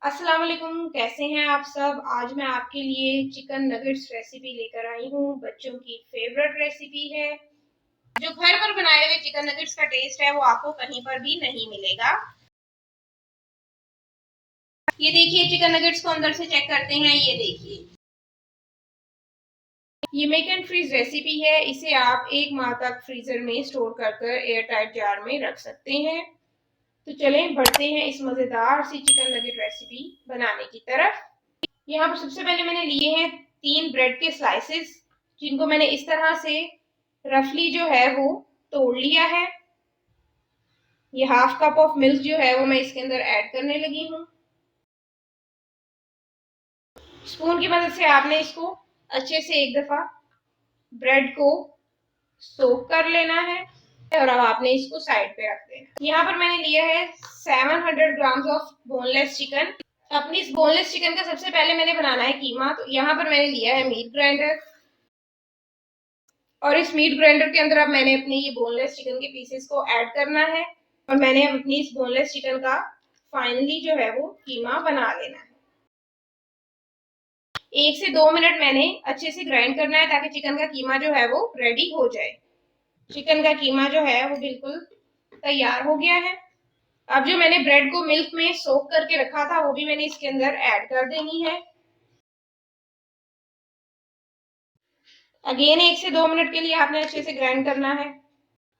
अस्सलाम वालेकुम, कैसे हैं आप सब। आज मैं आपके लिए चिकन नगेट्स रेसिपी लेकर आई हूँ। बच्चों की फेवरेट रेसिपी है। जो घर पर बनाए हुए चिकन नगेट्स का टेस्ट है वो आपको कहीं पर भी नहीं मिलेगा। ये देखिए, चिकन नगेट्स को अंदर से चेक करते हैं। ये देखिए, ये मेक एंड फ्रीज रेसिपी है। इसे आप 1 माह तक फ्रीजर में स्टोर कर एयर टाइट जार में रख सकते हैं। तो चलें बढ़ते हैं इस मजेदार सी चिकन नगेट रेसिपी बनाने की तरफ। यहाँ पर सबसे पहले मैंने लिए हैं 3 ब्रेड के स्लाइसेस, जिनको मैंने इस तरह से रफली जो है वो तोड़ लिया है। ये हाफ कप ऑफ मिल्क जो है वो मैं इसके अंदर ऐड करने लगी हूँ। स्पून की मदद से आपने इसको अच्छे से एक दफा ब्रेड को सोक कर लेना है और अब आपने इसको साइड पे रख देना। यहाँ पर मैंने लिया है 700 ग्राम्स ऑफ बोनलेस चिकन। अपनी इस बोनलेस चिकन का सबसे पहले मैंने बनाना है कीमा। तो यहाँ पर मैंने लिया है मीट ग्राइंडर और इस मीट ग्राइंडर के अंदर अब मैंने अपने ये बोनलेस चिकन के पीसेस को ऐड करना है और मैंने अपनी इस बोनलेस चिकन का फाइनली जो है वो कीमा बना लेना है। 1 से 2 मिनट मैंने अच्छे से ग्राइंड करना है ताकि चिकन का कीमा जो है वो रेडी हो जाए। चिकन का कीमा जो है वो बिल्कुल तैयार हो गया है। अब जो मैंने ब्रेड को मिल्क में सोक करके रखा था वो भी मैंने इसके अंदर ऐड कर देनी है। अगेन 1 से 2 मिनट के लिए आपने अच्छे से ग्राइंड करना है।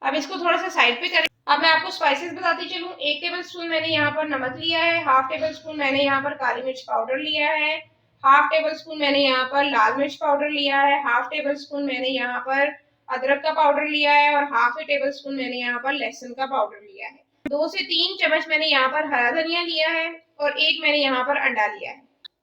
अब इसको थोड़ा सा साइड पे करें। अब मैं आपको स्पाइसेस बताती चलूं। 1 टेबल स्पून मैंने यहाँ पर नमक लिया है। हाफ टेबल स्पून मैंने यहाँ पर काली मिर्च पाउडर लिया है। हाफ टेबल स्पून मैंने यहाँ पर लाल मिर्च पाउडर लिया है। हाफ टेबल स्पून मैंने यहाँ पर अदरक का पाउडर लिया है और हाफ टेबल स्पून मैंने यहाँ पर लहसुन का पाउडर लिया है। 2 से 3 चम्मच मैंने यहाँ पर हरा धनिया लिया है और एक मैंने यहाँ पर अंडा लिया है।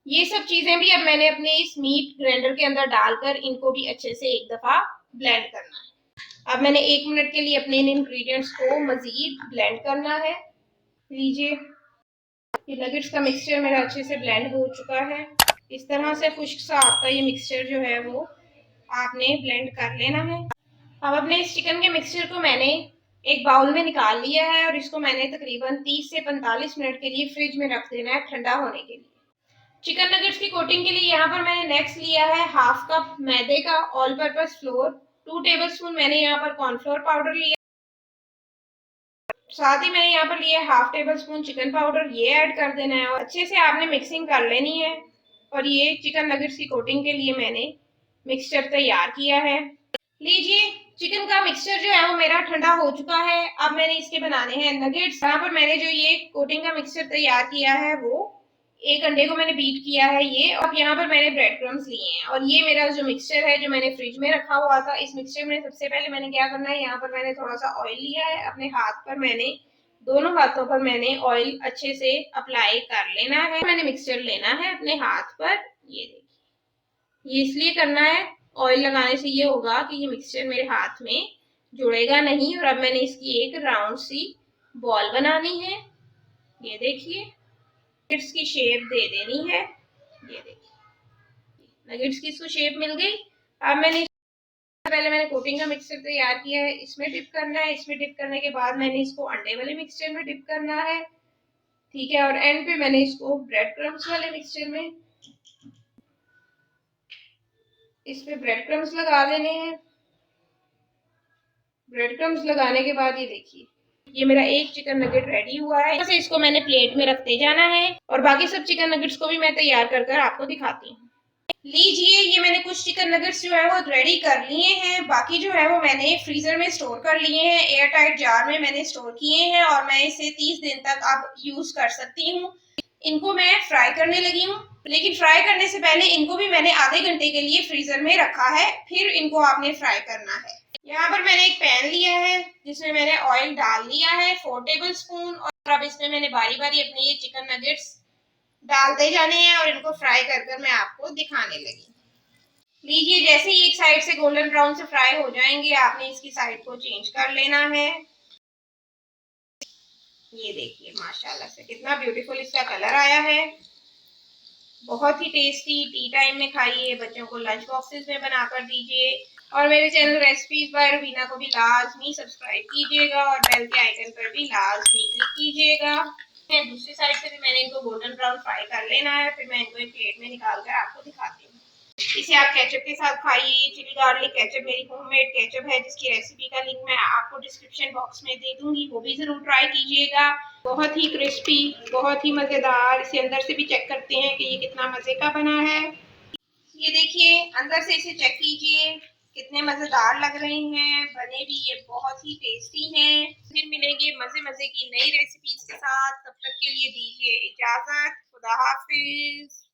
ये सब चीजें भी अब मैंने अपने इस मीट ग्राइंडर के अंदर डालकर इनको भी अच्छे से एक दफा ब्लेंड करना है। अब मैंने 1 मिनट के लिए अपने इन इंग्रेडिएंट्स को मजीद ब्लेंड करना है। लीजिए, ये नगेट्स का मिक्सचर मेरा अच्छे से ब्लेंड हो चुका है। इस तरह से खुश्क सा आपका ये मिक्सचर जो है वो आपने ब्लेंड कर लेना है। अब अपने इस चिकन के मिक्सचर को मैंने एक बाउल में निकाल लिया है और इसको मैंने तकरीबन 30 से 45 मिनट के लिए फ्रिज में रख देना है ठंडा होने के लिए। चिकन नगेट्स की कोटिंग के लिए यहाँ पर मैंने नेक्स्ट लिया है हाफ कप मैदे का all purpose floor. 2 table spoon मैंने यहाँ पर कॉर्नफ्लोर पाउडर लिया। साथ ही मैंने यहाँ पर लिया half table spoon chicken powder. ये ऐड कर देना है और अच्छे से आपने मिक्सिंग कर लेनी है। और ये चिकन नगेट्स की कोटिंग के लिए मैंने मिक्सचर तैयार किया है। लीजिए, चिकन का मिक्सचर जो है वो मेरा ठंडा हो चुका है। अब मैंने इसके बनाने हैं नगेट्स। यहाँ पर मैंने जो ये कोटिंग का मिक्सचर तैयार किया है वो एक अंडे को मैंने बीट किया है ये, और यहाँ पर मैंने ब्रेड क्रम्स लिए हैं और ये मेरा जो मिक्सचर है जो मैंने फ्रिज में रखा हुआ था। इस मिक्सचर में सबसे पहले मैंने क्या करना है, यहाँ पर मैंने थोड़ा सा ऑयल लिया है। अपने हाथ पर मैंने दोनों हाथों पर मैंने ऑयल अच्छे से अप्लाई कर लेना है। मैंने मिक्सचर लेना है अपने हाथ पर। ये देखिए, ये इसलिए करना है, ऑयल लगाने से ये होगा कि ये मिक्सचर मेरे हाथ में जुड़ेगा नहीं। और अब मैंने इसकी एक राउंड सी बॉल बनानी है। ये देखिए, नगेट्स की शेप दे देनी है। ये देखिए, नगेट्स की इसको शेप मिल गई। अब पहले मैंने कोटिंग का मिक्सचर तैयार किया है, इसमें डिप करना है। इसमें डिप करने के बाद मैंने इसको अंडे वाले मिक्सचर में डिप करना है, ठीक है। और एंड पे मैंने इसको ब्रेड क्रम्स वाले मिक्सचर में, इस पे ब्रेड क्रम्स लगा देने हैं। ब्रेड क्रम्स लगाने के बाद ये देखिए, ये मेरा एक चिकन नगेट रेडी हुआ है। से इसको मैंने प्लेट में रखते जाना है और बाकी सब चिकन नगेट्स को भी मैं तैयार कर आपको दिखाती हूँ। लीजिए, ये मैंने कुछ चिकन नगेट्स जो है वो रेडी कर लिए हैं। बाकी जो है वो मैंने फ्रीजर में स्टोर कर लिए हैं, एयर टाइट जार में मैंने स्टोर किए हैं और मैं इसे 30 दिन तक अब यूज कर सकती हूँ। इनको मैं फ्राई करने लगी हूँ, लेकिन फ्राई करने से पहले इनको भी मैंने आधे घंटे के लिए फ्रीजर में रखा है, फिर इनको आपने फ्राई करना है। यहाँ पर मैंने एक पैन लिया है जिसमें मैंने ऑयल डाल लिया है 4 टेबल स्पून, और अब इसमें मैंने बारी बारी अपने ये चिकन नगेट्स डालते जाने हैं और इनको फ्राई कर मैं आपको दिखाने लगी। लीजिए, जैसे ही एक साइड से गोल्डन ब्राउन से फ्राई हो जाएंगे आपने इसकी साइड को चेंज कर लेना है। ये देखिए, माशाल्लाह से कितना ब्यूटीफुल इसका कलर आया है। बहुत ही टेस्टी, टी टाइम में खाइए, बच्चों को लंच बॉक्सेस में बनाकर दीजिए। और मेरे चैनल रेसिपीज बाय रुबीना को भी लाजमी सब्सक्राइब कीजिएगा और बेल के आइकन पर भी लाजमी क्लिक कीजिएगा। दूसरी साइड से भी मैंने इनको गोल्डन ब्राउन फ्राई कर लेना है, फिर मैं इनको एक प्लेट में निकाल कर आपको दिखाती हूँ। इसे आप केचप के साथ खाइए। चिली गार्लिक केचप मेरी होममेड केचप है, जिसकी रेसिपी का लिंक मैं आपको डिस्क्रिप्शन बॉक्स में दे दूंगी, वो भी जरूर ट्राई कीजिएगा। बहुत ही क्रिस्पी, बहुत ही मजेदार। इसे अंदर से भी चेक करते हैं कि ये कितना मजे का बना है। ये देखिए, अंदर से इसे चेक कीजिए, कितने मजेदार लग रहे हैं, बने भी ये बहुत ही टेस्टी हैं। फिर मिलेंगे मजे मजे की नई रेसिपीज के साथ, तब तक के लिए दीजिए इजाजत। खुदा हाफिज।